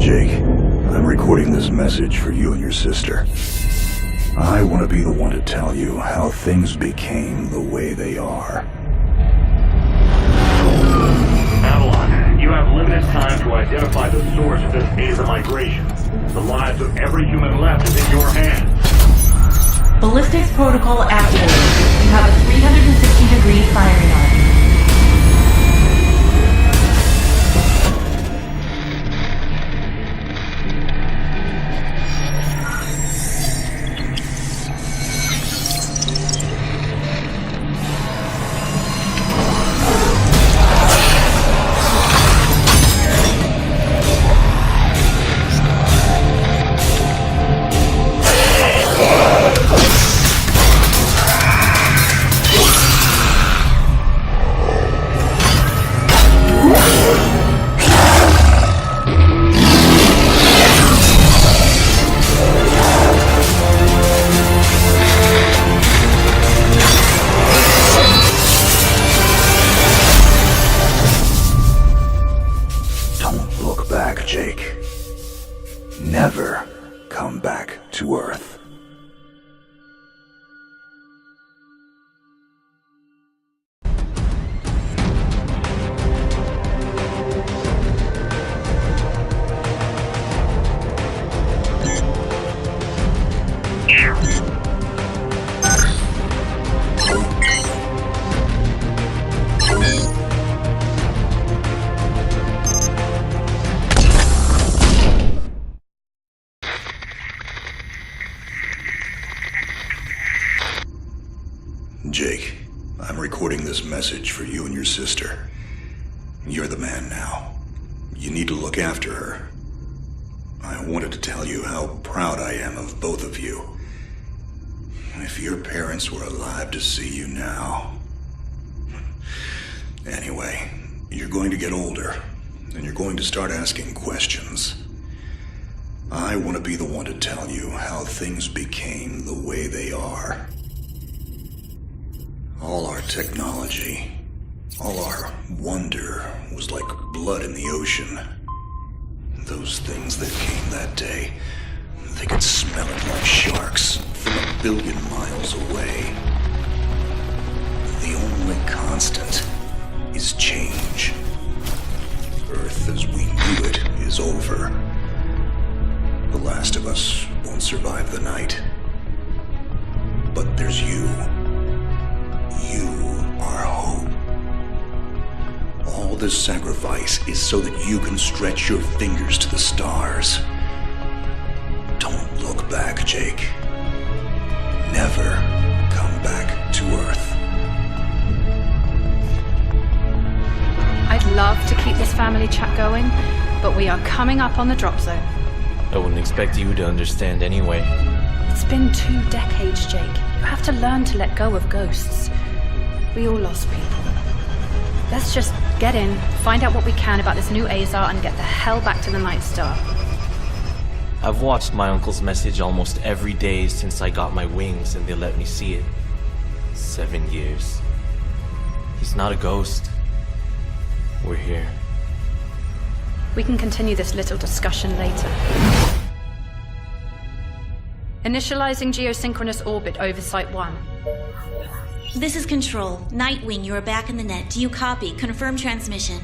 Jake, I'm recording this message for you and your sister. I want to be the one to tell you how things became the way they are. Avalon, you have limited time to identify the source of this AVA migration. The lives of every human left is in your hands. Ballistics protocol activated. You have a 360-degree firing arc. Jake. Never come back to Earth. Jake, I'm recording this message for you and your sister. You're the man now. You need to look after her. I wanted to tell you how proud I am of both of you. If your parents were alive to see you now. Anyway, you're going to get older, and you're going to start asking questions. I want to be the one to tell you how things became the way they are. All our technology, all our wonder was like blood in the ocean. Those things that came that day, they could smell it like sharks from 1 billion miles away. The only constant is change. Earth as we knew it is over. The last of us won't survive the night. But there's you. You are hope. All this sacrifice is so that you can stretch your fingers to the stars. Don't look back, Jake. Never come back to Earth. I'd love to keep this family chat going, but we are coming up on the drop zone. I wouldn't expect you to understand anyway. It's been 2 decades, Jake. You have to learn to let go of ghosts. We all lost people. Let's just get in, find out what we can about this new Azar, and get the hell back to the Night Star. I've watched my uncle's message almost every day since I got my wings and they let me see it. 7 years. He's not a ghost. We're here. We can continue this little discussion later. Initializing geosynchronous orbit over Site 1. This is Control. Nightwing, you are back in the net. Do you copy? Confirm transmission.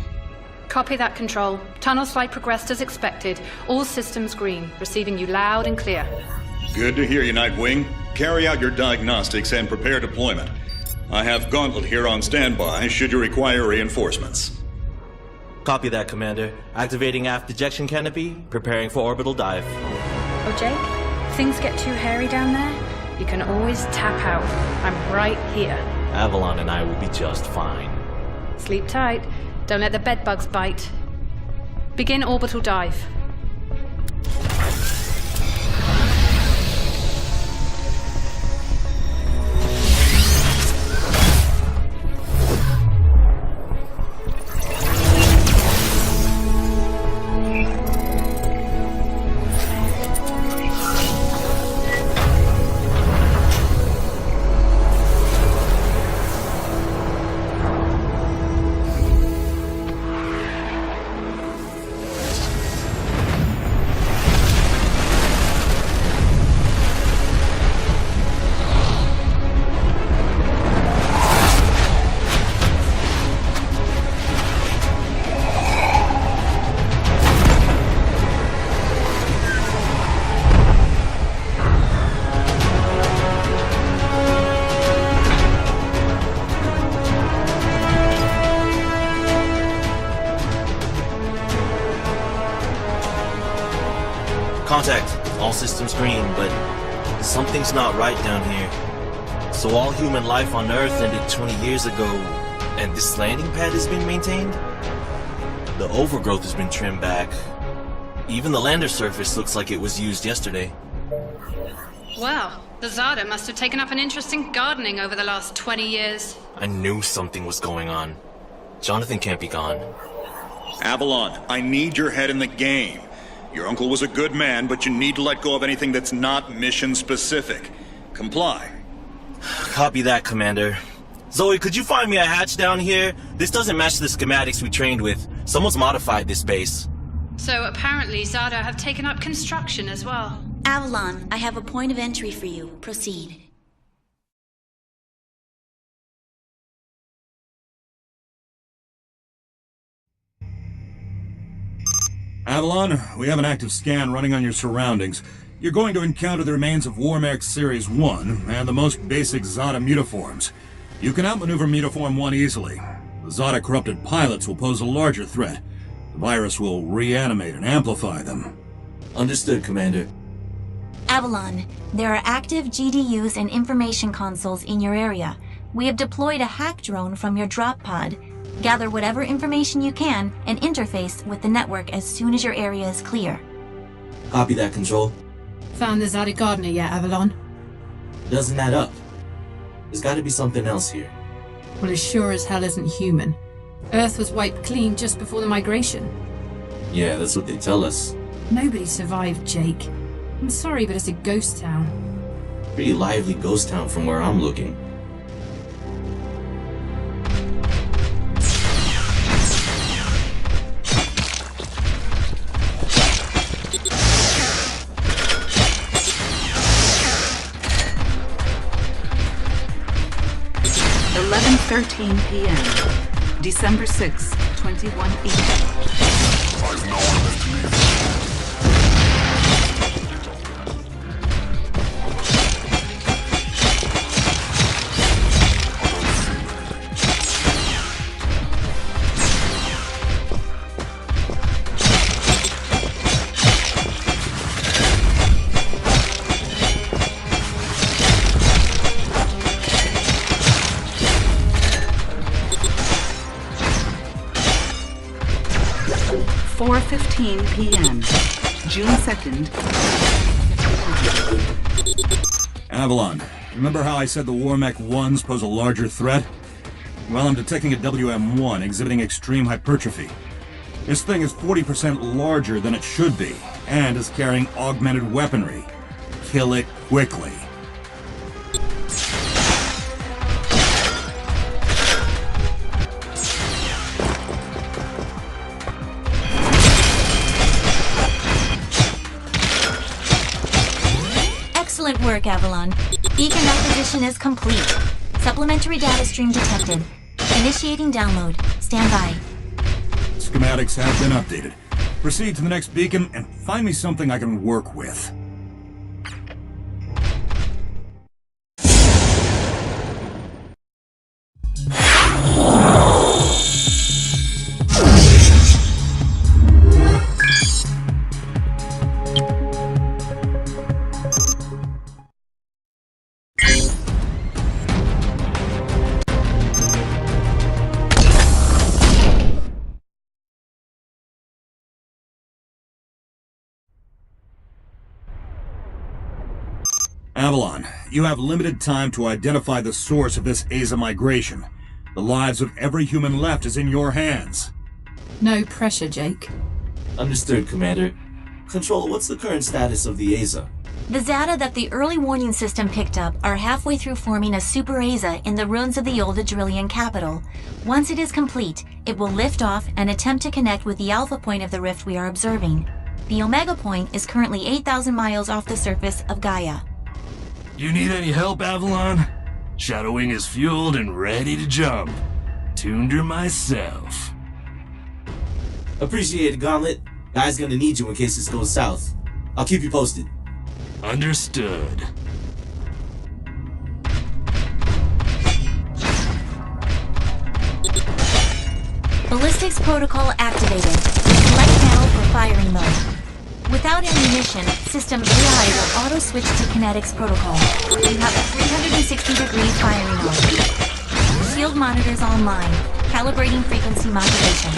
Copy that, Control. Tunnel slide progressed as expected. All systems green. Receiving you loud and clear. Good to hear you, Nightwing. Carry out your diagnostics and prepare deployment. I have Gauntlet here on standby should you require reinforcements. Copy that, Commander. Activating aft ejection canopy, preparing for orbital dive. Oh, Jake? If things get too hairy down there, you can always tap out. I'm right here. Avalon and I will be just fine. Sleep tight. Don't let the bedbugs bite. Begin orbital dive. contact. All systems green, but something's not right down here. So all human life on Earth ended 20 years ago, and this landing pad has been maintained? The overgrowth has been trimmed back. Even the lander surface looks like it was used yesterday. Wow, the Zada must have taken up an interest in gardening over the last 20 years. I knew something was going on. Jonathan can't be gone. Avalon, I need your head in the game. Your uncle was a good man, but you need to let go of anything that's not mission-specific. Comply. Copy that, Commander. Zoe, could you find me a hatch down here? This doesn't match the schematics we trained with. Someone's modified this base. So apparently Zada have taken up construction as well. Avalon, I have a point of entry for you. Proceed. Avalon, we have an active scan running on your surroundings. You're going to encounter the remains of WARMECH Series 1 and the most basic Zada mutaforms. You can outmaneuver Mutaform 1 easily. The Zada corrupted pilots will pose a larger threat. The virus will reanimate and amplify them. Understood, Commander. Avalon, there are active GDUs and information consoles in your area. We have deployed a hack drone from your drop pod. Gather whatever information you can and interface with the network as soon as your area is clear. Copy that, Control. Found the Zada gardener yet, Avalon? Doesn't add up. There's gotta be something else here. Well, it sure as hell isn't human. Earth was wiped clean just before the migration. Yeah, that's what they tell us. Nobody survived, Jake. I'm sorry, but it's a ghost town. Pretty lively ghost town from where I'm looking. .13 p.m. December 6, 2180. p.m. June 2nd. Avalon, remember how I said the WARMECH 1s pose a larger threat? Well, I'm detecting a WM1 exhibiting extreme hypertrophy. This thing is 40% larger than it should be, and is carrying augmented weaponry. Kill it quickly. Excellent work, Avalon. Beacon acquisition is complete. Supplementary data stream detected. Initiating download. Stand by. Schematics have been updated. Proceed to the next beacon and find me something I can work with. Avalon, you have limited time to identify the source of this AZA migration. The lives of every human left is in your hands. No pressure, Jake. Understood, Commander. Control, what's the current status of the AZA? The Zada that the early warning system picked up are halfway through forming a super AZA in the ruins of the old Adrillian capital. Once it is complete, it will lift off and attempt to connect with the alpha point of the rift we are observing. The Omega point is currently 8,000 miles off the surface of Gaia. You need any help, Avalon? Shadowwing is fueled and ready to jump. Tuned her myself. Appreciate it, Gauntlet. Guy's gonna need you in case this goes south. I'll keep you posted. Understood. Ballistics protocol activated. Select panel for firing mode. Without ammunition, System AI will auto-switch to Kinetics Protocol. You have a 360-degree firing arc. Shield monitors online, calibrating frequency modulation.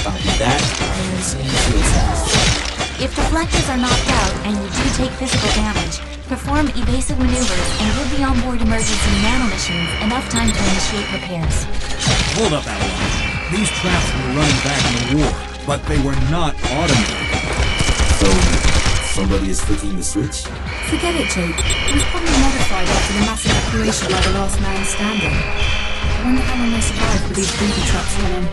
Copy that. I am seeing shield fast. If deflectors are knocked out and you do take physical damage, perform evasive maneuvers and give the onboard emergency nanomachines enough time to initiate repairs. Hold up, Avalon. These traps were running back in the war, but they were not automated. So, somebody is flicking the switch? Forget it, Jake. It was probably modified after the mass evacuation by the last man standing. I wonder how long they survived with these booby traps running.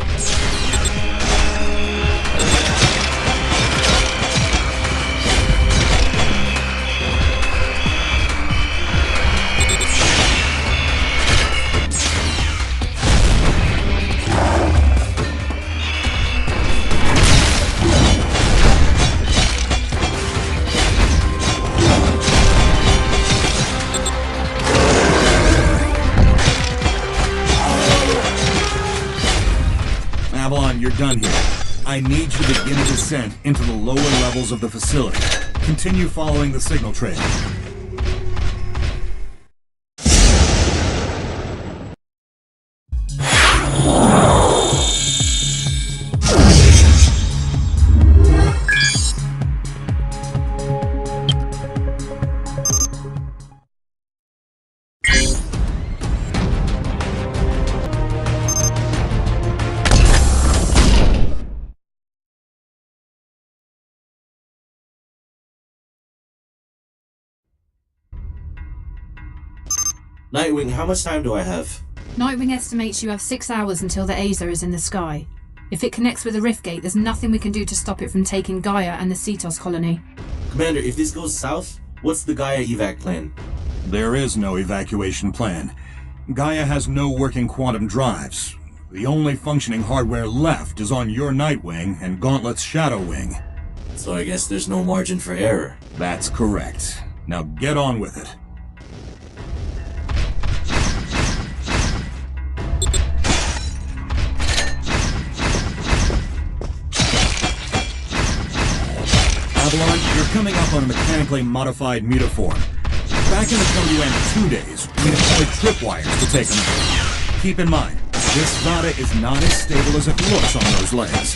Avalon, you're done here. I need you to begin a descent into the lower levels of the facility. Continue following the signal trail. Nightwing, how much time do I have? Nightwing estimates you have 6 hours until the Aza is in the sky. If it connects with the rift gate, there's nothing we can do to stop it from taking Gaia and the Cetos colony. Commander, if this goes south, what's the Gaia evac plan? There is no evacuation plan. Gaia has no working quantum drives. The only functioning hardware left is on your Nightwing and Gauntlet's Shadow Wing. So I guess there's no margin for error. That's correct. Now get on with it. Avalon, you're coming up on a mechanically modified mutaform. Back in the WM2 days, we deployed tripwires to take them out. Keep in mind, this Zada is not as stable as it looks on those legs.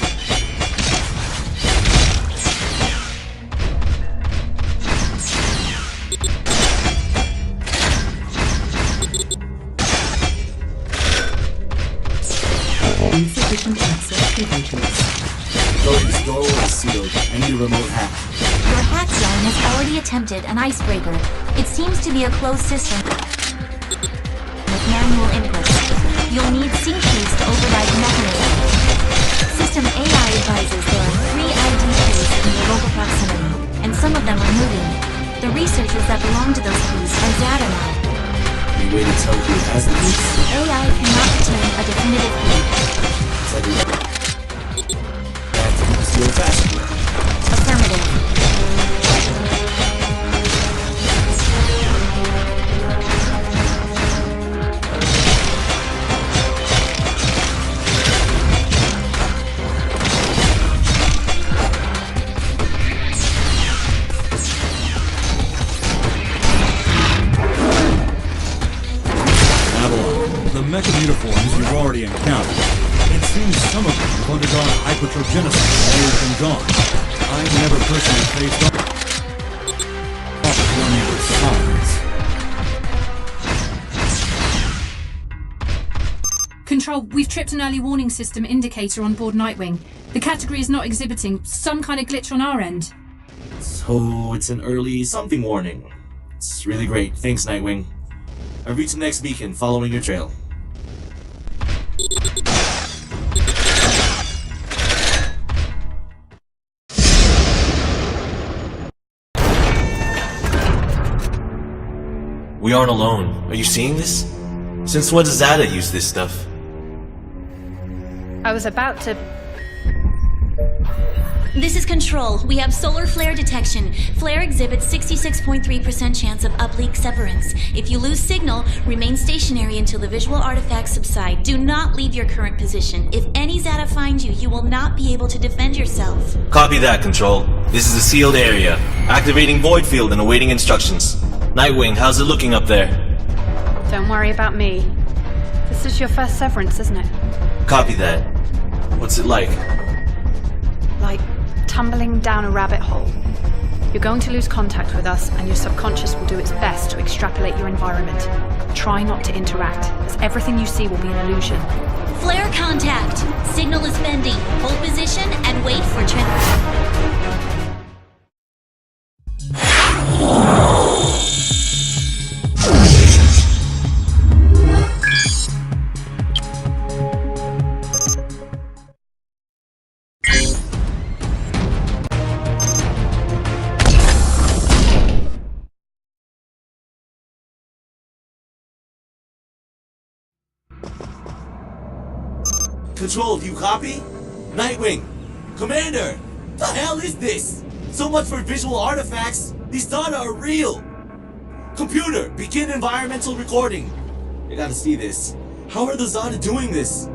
Insufficient access privileges. So this door is sealed. I need a remote hack. Your hack zone has already attempted an icebreaker. It seems to be a closed system with manual inputs. You'll need sync keys to override the mechanism. System AI advises there are 3 ID keys in your local proximity, and some of them are moving. The researchers that belong to those keys are Zada now. Any way to tell who has the keys? AI cannot return a definitive key. It's like a... I have to keep this deal fast. Affirmative. The mecha uniforms you've already encountered. It seems some of them have undergone hypotrogenesis while you've been gone. I've never personally faced off one with size. Control, we've tripped an early warning system indicator on board Nightwing. The category is not exhibiting some kind of glitch on our end. So it's an early something warning. It's really great. Thanks, Nightwing. I've reached the next beacon, following your trail. We aren't alone. Are you seeing this? Since when does Zada use this stuff? I was about to... This is Control. We have solar flare detection. Flare exhibits 66.3% chance of upleak severance. If you lose signal, remain stationary until the visual artifacts subside. Do not leave your current position. If any Zata finds you, you will not be able to defend yourself. Copy that, Control. This is a sealed area. Activating void field and awaiting instructions. Nightwing, how's it looking up there? Don't worry about me. This is your first severance, isn't it? Copy that. What's it like? Like tumbling down a rabbit hole. You're going to lose contact with us, and your subconscious will do its best to extrapolate your environment. Try not to interact, as everything you see will be an illusion. Flare contact! Signal is bending. Hold position and wait for transfer. Control, do you copy? Nightwing! Commander! The hell is this? So much for visual artifacts! These data are real! Computer, begin environmental recording! I gotta see this. How are the Zata doing this?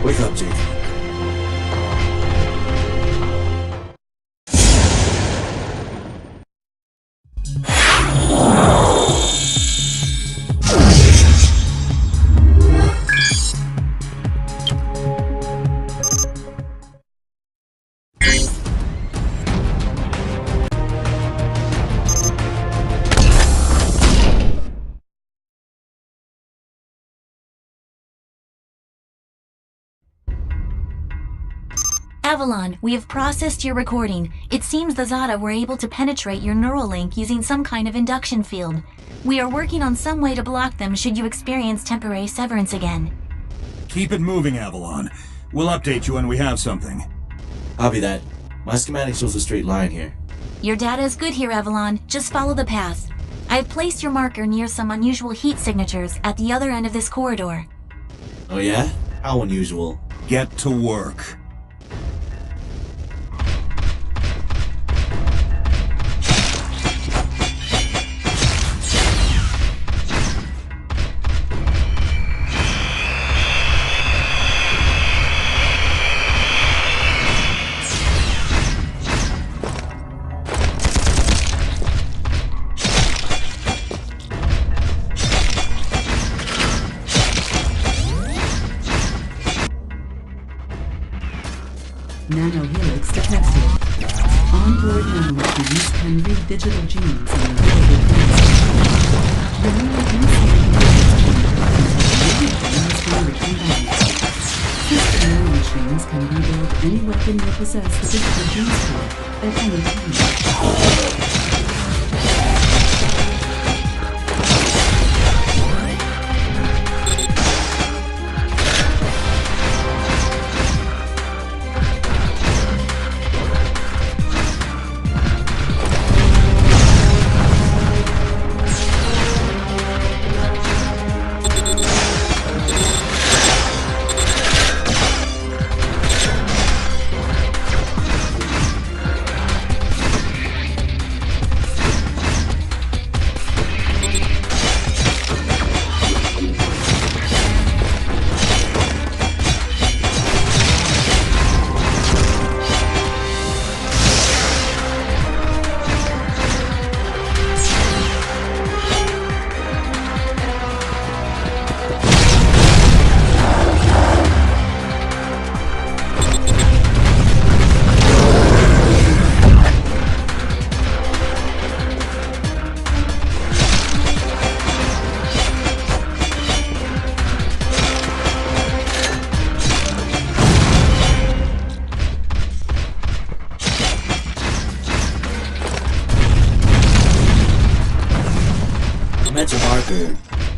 Wake up, Jake. Avalon, we have processed your recording. It seems the Zata were able to penetrate your neural link using some kind of induction field. We are working on some way to block them should you experience temporary severance again. Keep it moving, Avalon. We'll update you when we have something. Copy that. My schematic shows a straight line here. Your data is good here, Avalon. Just follow the path. I have placed your marker near some unusual heat signatures at the other end of this corridor. Oh yeah? How unusual. Get to work. Nanohelix detected. Onboard nanomachineries can read digital genes and encoded chemistry. Remove System nanomachines can rebuild any weapon you possess the digital genes for at any time.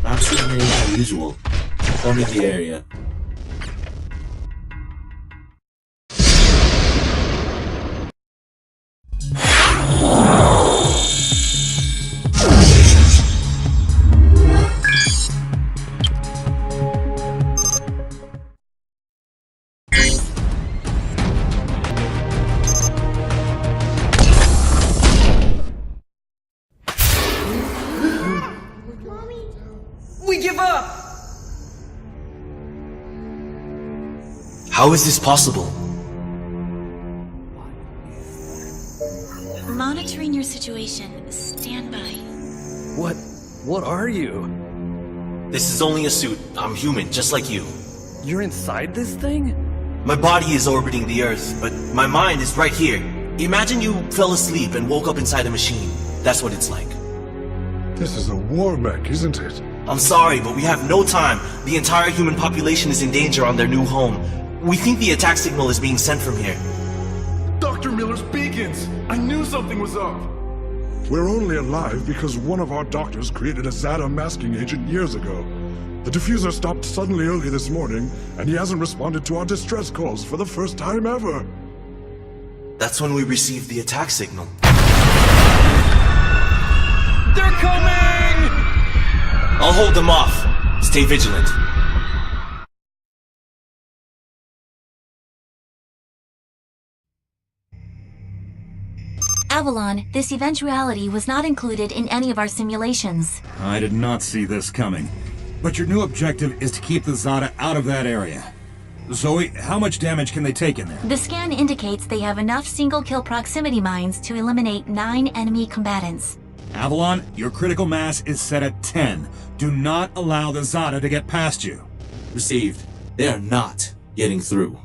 Maps remain unusual. Forming the area. We give up! How is this possible? Monitoring your situation. Stand by. What are you? This is only a suit. I'm human, just like you. You're inside this thing? My body is orbiting the Earth, but my mind is right here. Imagine you fell asleep and woke up inside a machine. That's what it's like. This is a WARMECH, isn't it? I'm sorry, but we have no time. The entire human population is in danger on their new home. We think the attack signal is being sent from here. Dr. Miller's beacons! I knew something was up! We're only alive because one of our doctors created a Zeta masking agent years ago. The diffuser stopped suddenly early this morning, and he hasn't responded to our distress calls for the first time ever. That's when we received the attack signal. They're coming! I'll hold them off. Stay vigilant. Avalon, this eventuality was not included in any of our simulations. I did not see this coming. But your new objective is to keep the Zeta out of that area. Zoe, how much damage can they take in there? The scan indicates they have enough single-kill proximity mines to eliminate 9 enemy combatants. Avalon, your critical mass is set at 10. Do not allow the Zeta to get past you. Received. They are not getting through.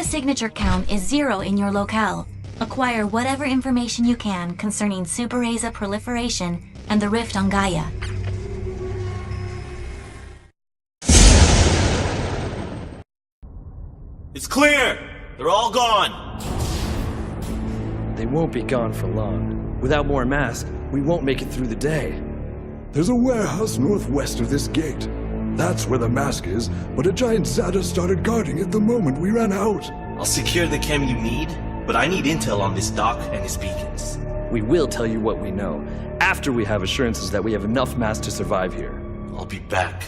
Signature count is 0 in your locale. Acquire whatever information you can concerning Super Aza proliferation and the rift on Gaia. It's clear! They're all gone! They won't be gone for long. Without more masks, we won't make it through the day. There's a warehouse northwest of this gate. That's where the mask is, but a giant Zeta started guarding it the moment we ran out. I'll secure the chem you need, but I need intel on this doc and his beacons. We will tell you what we know, after we have assurances that we have enough mass to survive here. I'll be back.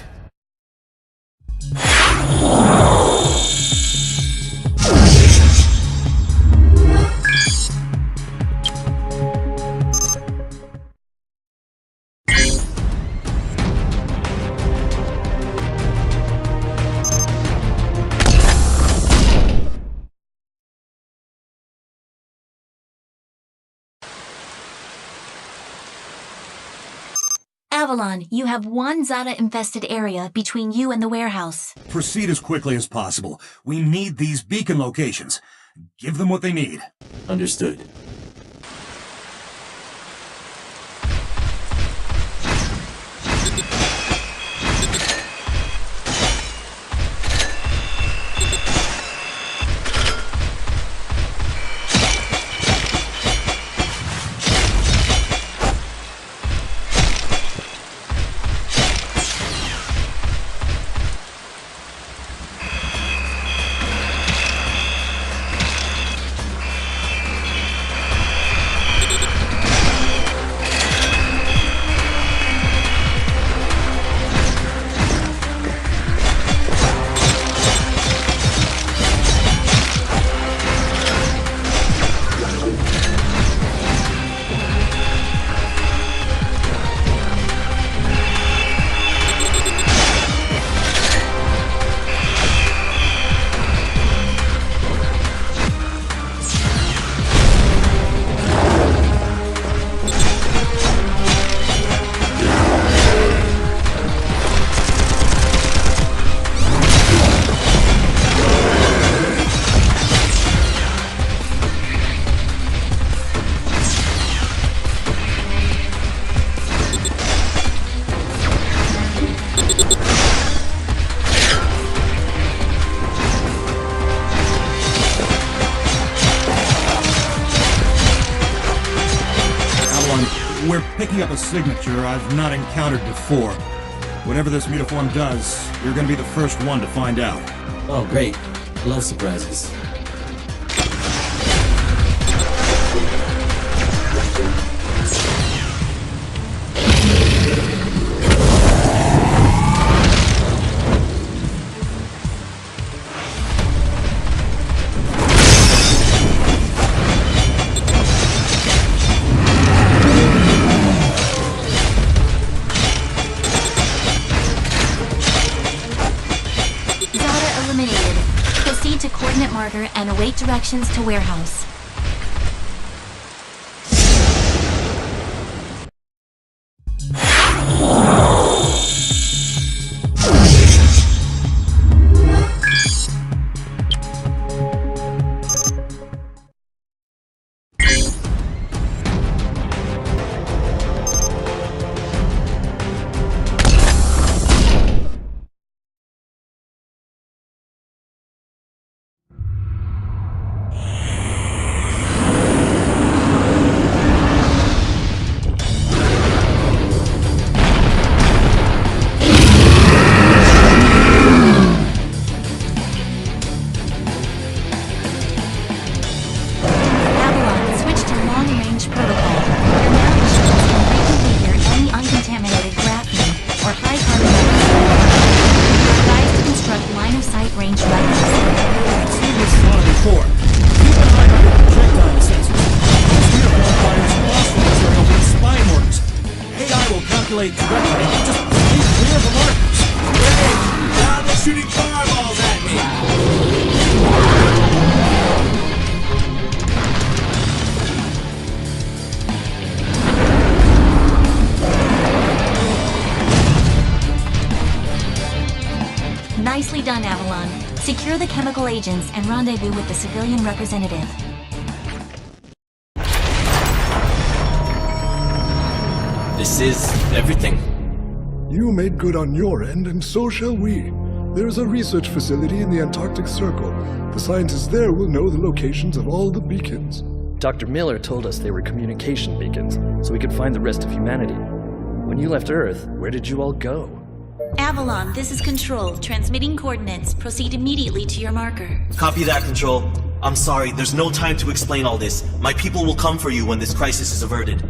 Avalon, you have one Zeta-infested area between you and the warehouse. Proceed as quickly as possible. We need these beacon locations. Give them what they need. Understood. we're picking up a signature I've not encountered before. Whatever this mutiform does, you're gonna be the first one to find out. Oh, great. Love surprises. Marker and await directions to warehouse. Nicely done, Avalon. Secure the chemical agents and rendezvous with the civilian representative. This is everything. You made good on your end, and so shall we. There is a research facility in the Antarctic Circle. The scientists there will know the locations of all the beacons. Dr. Miller told us they were communication beacons, so we could find the rest of humanity. When you left Earth, where did you all go? Avalon, this is Control. Transmitting coordinates. Proceed immediately to your marker. Copy that, Control. I'm sorry, there's no time to explain all this. My people will come for you when this crisis is averted.